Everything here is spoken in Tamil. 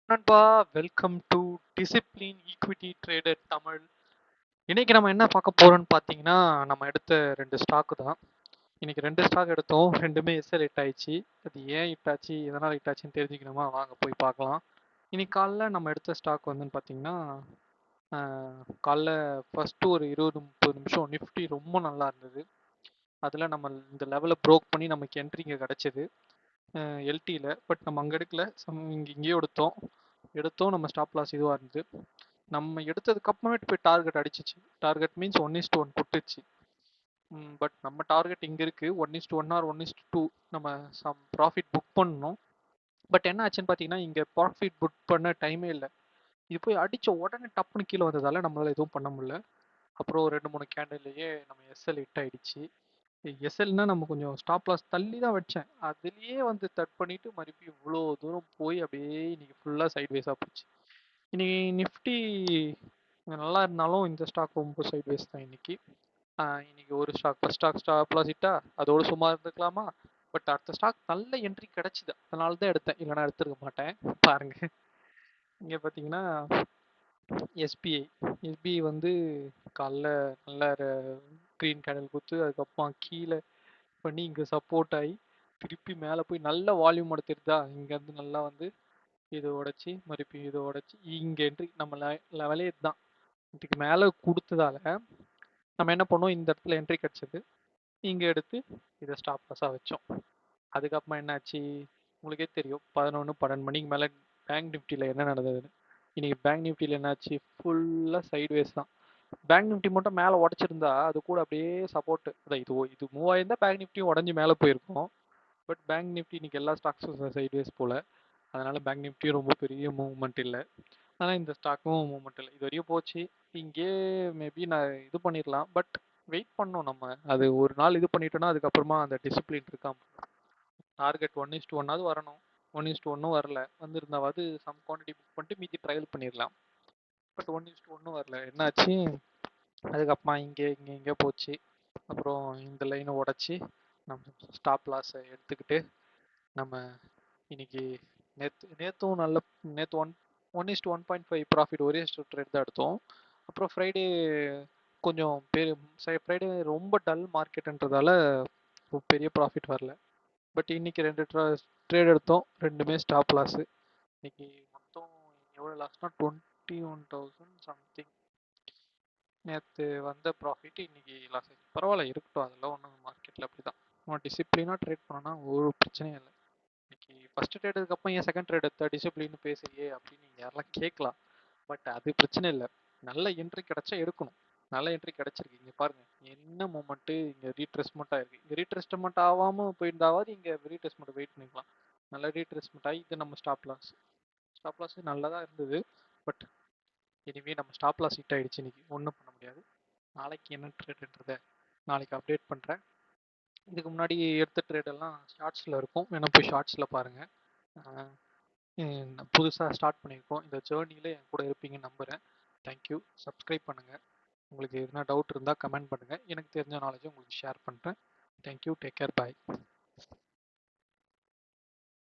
நண்பா, welcome to discipline equity trader Tamil. இன்னைக்கு நம்ம என்ன பார்க்க போறோம்னு பார்த்தீங்கன்னா, நம்ம எடுத்த ரெண்டு ஸ்டாக் தான். இன்னைக்கு ரெண்டு ஸ்டாக் எடுத்தோம், ரெண்டுமே எஸ்எல் ஹிட் ஆயிடுச்சு. அது ஏன் ஹிட் ஆச்சு, எதனால் ஹிட் ஆச்சுன்னு தெரிஞ்சுக்கணுமா? வாங்க போய் பார்க்கலாம். இன்னைக்கு காலைல நம்ம எடுத்த ஸ்டாக் வந்துன்னு பார்த்தீங்கன்னா, காலைல ஃபர்ஸ்ட் ஒரு 20-30 நிமிஷம் நிஃப்டி ரொம்ப நல்லா இருந்தது. அதில் நம்ம இந்த லெவலை ப்ரோக் பண்ணி நமக்கு என்ட்ரிங்க கிடச்சிது எல்டியில். பட் நம்ம அங்கே எடுக்கல, இங்கேயே எடுத்தோம். நம்ம ஸ்டாப் லாஸ் இதுவாக இருந்தது. நம்ம எடுத்ததுக்கு அப்புறமேட்டு போய் டார்கெட் அடிச்சிச்சு. டார்கெட் மீன்ஸ் 1:1 கொடுத்துச்சு. பட் நம்ம டார்கெட் இங்கே இருக்குது 1:1 ஆர் 1:2 நம்ம சம் ப்ராஃபிட் புக் பண்ணணும். பட் என்ன ஆச்சுன்னு பார்த்தீங்கன்னா, இங்கே ப்ராஃபிட் புக் பண்ண டைமே இல்லை. இது போய் அடித்த உடனே டப்புன்னு கீழே வந்ததால் நம்மளால் எதுவும் பண்ண முடியல. அப்புறம் 2-3 கேண்டில்லையே நம்ம எஸ்எல் ஹிட் ஆகிடுச்சு. எஸ்எல்னா நம்ம கொஞ்சம் ஸ்டாப் லாஸ் தள்ளி தான் வச்சேன். அதுலேயே வந்து தட் பண்ணிட்டு மறுபடியும் இவ்வளோ தூரம் போய் அப்படியே இன்னைக்கு ஃபுல்லாக சைட்வேஸாக போச்சு. இன்னைக்கு நிஃப்டி நல்லா இருந்தாலும் இந்த ஸ்டாக் ரொம்ப சைட்வேஸ் தான் இன்னைக்கு. இன்னைக்கு ஒரு ஸ்டாக் ஃபர்ஸ்ட் ஸ்டாப் லாஸ் ஹிட்டா அதோட சும்மா இருந்துக்கலாமா? பட் அடுத்த ஸ்டாக் நல்ல என்ட்ரி கிடைச்சிது, அதனால தான் எடுத்தேன், இல்லைனா எடுத்துருக்க மாட்டேன். பாருங்க, இங்கே பார்த்தீங்கன்னா எஸ்பிஐ வந்து காலைல நல்ல க்ரீன் கேண்டில் கொடுத்து அதுக்கப்புறம் கீழே பண்ணி இங்கே சப்போர்ட் ஆகி திருப்பி மேலே போய் நல்ல வால்யூம் எடுத்துருதா. இங்கேருந்து நல்லா வந்து இதை உடச்சி மறுபடியும் இதை உடச்சி இங்கே என்ட்ரி நம்ம லெவலே இதுதான். இதுக்கு மேலே கொடுத்ததால நம்ம என்ன பண்ணோம், இந்த இடத்துல என்ட்ரி கிடச்சிது, இங்கே எடுத்து இதை ஸ்டாப் லாஸாக வச்சோம். அதுக்கப்புறமா என்னாச்சு உங்களுக்கே தெரியும், 11-12 மணிக்கு மேலே பேங்க் நிஃப்டியில் என்ன நடந்ததுன்னு. இன்னைக்கு பேங்க் நிஃப்டியில் என்னாச்சு, ஃபுல்லாக சைட்வேஸ் தான். பேங்க் நிஃப்டி மட்டும் மேலே உடச்சிருந்தா அது கூட அப்படியே சப்போர்ட் அதான் இது மூவ் ஆயிருந்தா பேங்க் நிஃப்டியும் உடஞ்சி மேலே போயிருக்கும். பட் பேங்க் நிஃப்டி இன்னைக்கு எல்லா ஸ்டாக்ஸும் சைட்வேஸ் போல, அதனால பேங்க் நிஃப்டியும் ரொம்ப பெரிய மூவ்மெண்ட் இல்லை. ஆனால் இந்த ஸ்டாக்கும் மூவ்மெண்ட் இல்லை. இது வரையும் போச்சு. இங்கே மேபி நான் இது பண்ணிடலாம், பட் வெயிட் பண்ணோம் நம்ம. அது ஒரு நாள் இது பண்ணிட்டோன்னா அதுக்கப்புறமா அந்த டிசிப்ளின் இருக்காம டார்கெட் 1:1 வரணும். 1:1 வரல, வந்திருந்தாவது சம் குவான்டிட்டி புக் பண்ணிட்டு மீதி ட்ரையல் பண்ணிடலாம். பட் 1:1 வரல, என்னாச்சு அதுக்கப்புறமா இங்கே போச்சு. அப்புறம் இந்த லைனை உடச்சி நம்ம ஸ்டாப் லாஸை எடுத்துக்கிட்டு நம்ம இன்னைக்கு நேற்றும் நேற்று 1:1.5 ப்ராஃபிட் ஒரே ட்ரேட் தான் எடுத்தோம். அப்புறம் ஃப்ரைடே கொஞ்சம் ஃப்ரைடே ரொம்ப டல் மார்க்கெட்டுன்றதால பெரிய ப்ராஃபிட் வரல. பட் இன்னைக்கு 2 ட்ரேட் எடுத்தோம், ரெண்டுமே ஸ்டாப் லாஸு. இன்னைக்கு மொத்தம் எவ்வளோ லாஸ்னா 21,000 சம்திங். நேற்று வந்த ப்ராஃபிட் இன்னைக்கு லாஸ் ஆகிடுச்சு. பரவாயில்ல, இருக்கட்டும், அதெல்லாம் ஒன்றும் மார்க்கெட்டில் அப்படி தான். நம்ம டிசிப்ளினாக ட்ரேட் பண்ணோன்னா ஒரு பிரச்சனையும் இல்லை. இன்னைக்கு ஃபர்ஸ்ட் ட்ரேட் அதுக்கப்புறம் ஏன் செகண்ட் ட்ரேட் எடுத்த டிசிப்ளின்னு பேசுறியே அப்படின்னு நீங்கள் யாரெல்லாம் கேட்கலாம். பட் அது பிரச்சனை இல்லை, நல்ல என்ட்ரி கிடைச்சா எடுக்கணும். நல்ல என்ட்ரி கிடைச்சிருக்கு. இங்கே பாருங்க, என்ன மூமெண்ட்டு இங்கே ரீட்ரெஸ்மெண்ட் ஆயிருக்கு. இங்கே ரீட்ரெஸ்மெண்ட் ஆகாமல் போயிருந்தாவது இங்கே ரீட்ரெஸ்மெண்ட் வெயிட் பண்ணிக்கலாம். நல்ல ரீட்ரெஸ்மெண்ட் ஆகி இது நம்ம ஸ்டாப் லாஸ் நல்லா தான் இருந்தது. பட் எனிவே நம்ம ஸ்டாப் லாஸ் ஹிட் ஆகிடுச்சு. இன்னைக்கு ஒன்றும் பண்ண முடியாது. நாளைக்கு என்ன ட்ரேடுன்றதை நாளைக்கு அப்டேட் பண்ணுறேன். இதுக்கு முன்னாடி எடுத்த ட்ரேடெல்லாம் ஷார்ட்ஸில் இருக்கும், வேணா போய் ஷார்ட்ஸில் பாருங்கள். புதுசாக ஸ்டார்ட் பண்ணியிருக்கோம், இந்த ஜேர்னியில் என் கூட இருப்பீங்கன்னு நம்புகிறேன். தேங்க்யூ. சப்ஸ்கிரைப் பண்ணுங்கள். உங்களுக்கு எதுனா டவுட் இருந்தால் கமெண்ட் பண்ணுங்கள். எனக்கு தெரிஞ்ச நாலேஜை உங்களுக்கு ஷேர் பண்ணுறேன். தேங்க்யூ. Take care. பாய்.